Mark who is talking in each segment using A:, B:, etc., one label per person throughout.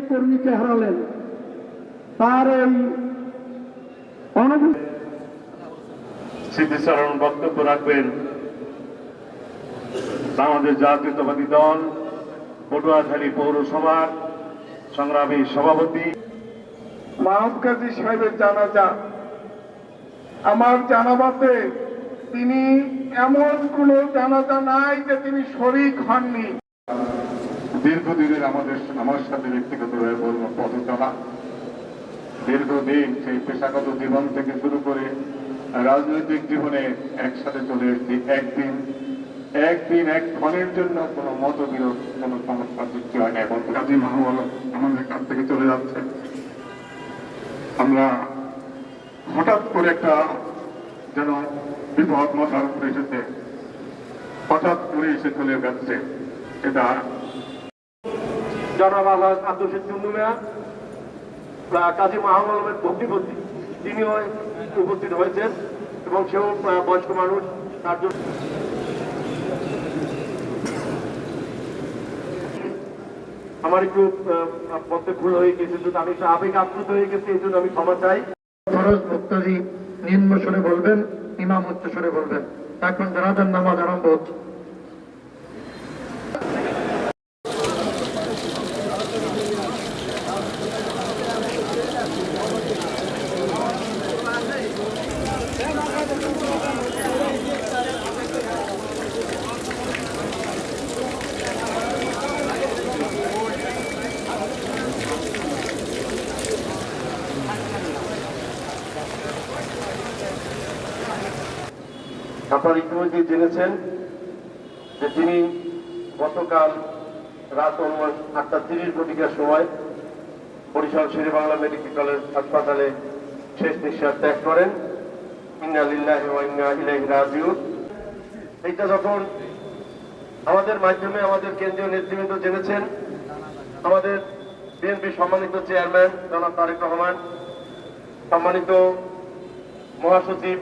A: কর্মীকে হারালেন, তার এই অনুভূতি
B: স্মৃতিচারণ বক্তব্য রাখবেন বাংলাদেশ জাতীয়তাবাদী দল পটুয়াখালী পৌরসভার সংগ্রামী সভাপতি
A: মাহবুব কাজী সাহেবের জানাজা। আমার জানাবাতে তিনি এমন কোন জানাজা নাই যে তিনি শরীক হননি।
B: দীর্ঘদিনের আমার সাথে ব্যক্তিগতভাবে বলব পথ চলা, দীর্ঘদিন সেই পেশাগত জীবন থেকে শুরু করে রাজনৈতিক জীবনে একসাথে চলে এসেছি। একদিন এক ক্ষণের জন্য কোনো মতবিরোধ, কোনো সমস্যার সৃষ্টি হয় না। এবং কাজী মাহবুব আমাদের কাছ থেকে চলে যাচ্ছে। আমরা হঠাৎ করে একটা যেন বিপদ মাথার উপরে এসেছে, হঠাৎ করে এসে চলে যাচ্ছে। এটা
A: জনাব আলহাজ আব্দুল চুন্নু মিয়া, কাজী মাহবুব আলমের ভগ্নিপতি, তিনিও উপস্থিত হয়েছেন এবং সেও বয়স্ক মানুষ। তার জন্য আমার একটু পথে ভুল হয়ে গেছে, আমি একটু আবেগ আপ্লুত হয়ে গেছি, এই জন্য আমি ক্ষমা চাই। ফরজ মুক্তাদি নিম্ন স্বরে বলবেন, ইমাম উচ্চ স্বরে বলবেন। এখন জানাজার নামাজ আরম্ভ হচ্ছে। আপনারা ইতিমধ্যে জেনেছেন যে তিনি গতকাল রাত 8:30 ঘটিকার সময় বরিশাল শেরে বাংলা মেডিকেল কলেজ হাসপাতালে শেষ নিঃশ্বাস ত্যাগ করেন। ইন্না লিল্লাহি ওয়া ইন্না ইলাইহি রাজিউন। এইটা যখন আমাদের মাধ্যমে আমাদের কেন্দ্রীয় নেতৃবৃন্দ জেনেছেন, আমাদের বিএনপি সম্মানিত চেয়ারম্যান জনাব তারেক রহমান, সম্মানিত মহাসচিব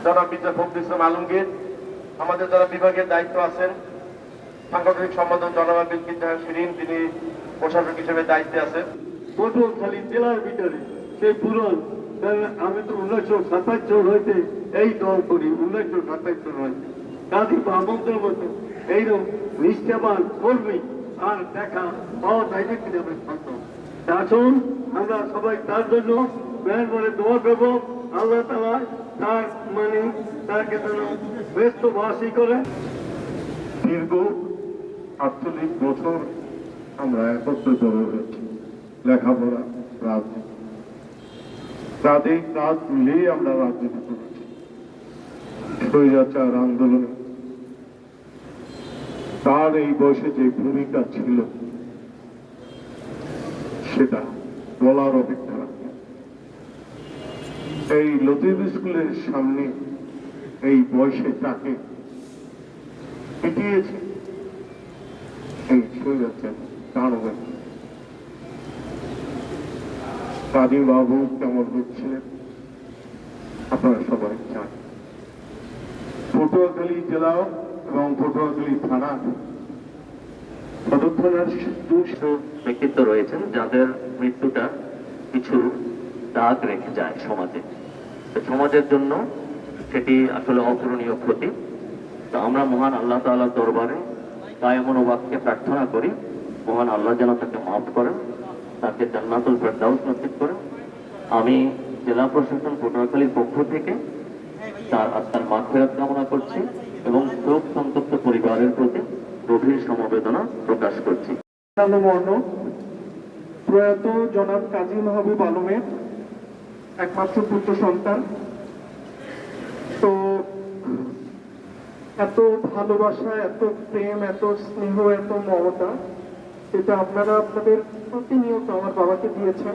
A: জনাব মির্জা ফখরুল ইসলাম আলমগীর, আমাদের যারা বিভাগের দায়িত্ব আছেন, সাংগঠনিক সম্পাদক জনাব বিলকিস শিরিন, তিনি প্রশাসক হিসেবে দায়িত্বে আছেন।
C: পটুয়াখালী জেলার ভিতরে সেই পুরন, আমি তো 1927 হইতে এই দল করি, 1927 হইতে কাজী মাহমুদের মতো এইরকম নিষ্ঠাবান কর্মী আর দেখা পাওয়া যায়নি কিনা আমি সন্দেহ। এখন আমরা সবাই তার জন্য মেহরবানি দোয়া করব, আল্লাহ তাআলা তার তাকে যেন ব্যস্ত বাসী করে।
B: দীর্ঘ 48 বছর আমরা একত্রিত হয়েছি, লেখাপড়া, রাজনীতি, তাদের কাজ মিলেই আমরা রাজনীতি করেছি। স্বৈরাচার আন্দোলনে তার এই বয়সে যে ভূমিকা ছিল সেটা বলার অপেক্ষা রাখে। এই লতিফ স্কুলের সামনে এই বয়সে তাকে পিটিয়েছে এই স্বৈরাচার কারণে। কাজী মাহবুব কেমন হচ্ছিলেন আপনারা সবাই জানেন। পটুয়াখালী জেলা এবং পটুয়াখালী থানা সদর থানার
D: ব্যক্তিত্ব রয়েছেন যাদের মৃত্যুটা কিছু দাগ রেখে যায় সমাজে। সমাজের জন্য সেটি আসলে অপূরণীয় ক্ষতি। তো আমরা মহান আল্লাহ তাআলার দরবারে কায়মন বাক্যে প্রার্থনা করি, মহান আল্লাহ যেন তাকে মাফ করেন, তাকে জান্নাতুল ফেরদাউস নসিব করেন। আমি জেলা প্রশাসন পটুয়াখালীর পক্ষ থেকে তার আত্মার মাগফিরাত কামনা করছি এবং শোক সন্তপ্ত পরিবারের প্রতি গভীর সমবেদনা প্রকাশ করছি।
A: প্রয়াত জনাব কাজী মাহবুব আলমের একমাত্র পুত্র সন্তান। তো এত ভালোবাসা, এত প্রেম, এত স্নেহ, এত মমতা, এটা আপনারা আপনাদের প্রতিনিয়ত আমার বাবাকে দিয়েছেন।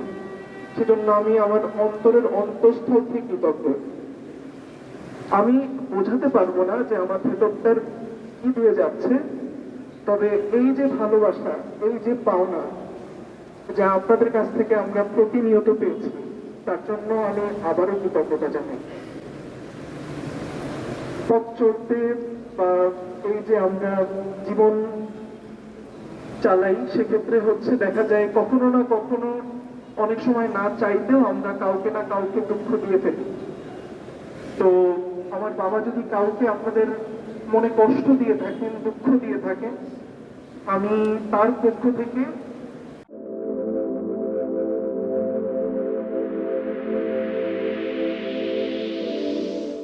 A: সেজন্য আমি আমার অন্তরের অন্তঃস্থল থেকে কৃতজ্ঞ। আমি বোঝাতে পারবো না যে আমার ভেতরটার
E: ঠিকই দিয়ে যাচ্ছে, তবে এই যে ভালোবাসা, এই যে পাওনা যা আপনাদের কাছ থেকে আমরা প্রতিনিয়ত পেয়েছি, তার জন্য আমি আবারও কৃতজ্ঞতা জানাই। পথ চলতে বা এই যে আমরা জীবন চালাই, সেক্ষেত্রে হচ্ছে দেখা যায় কখনো না কখনো, অনেক সময় না চাইতেও আমরা কাউকে না কাউকে দুঃখ দিয়ে ফেলি। তো আমার বাবা যদি কাউকে আপনাদের মনে কষ্ট দিয়ে থাকেন, দুঃখ দিয়ে থাকেন, আমি তার পক্ষ থেকে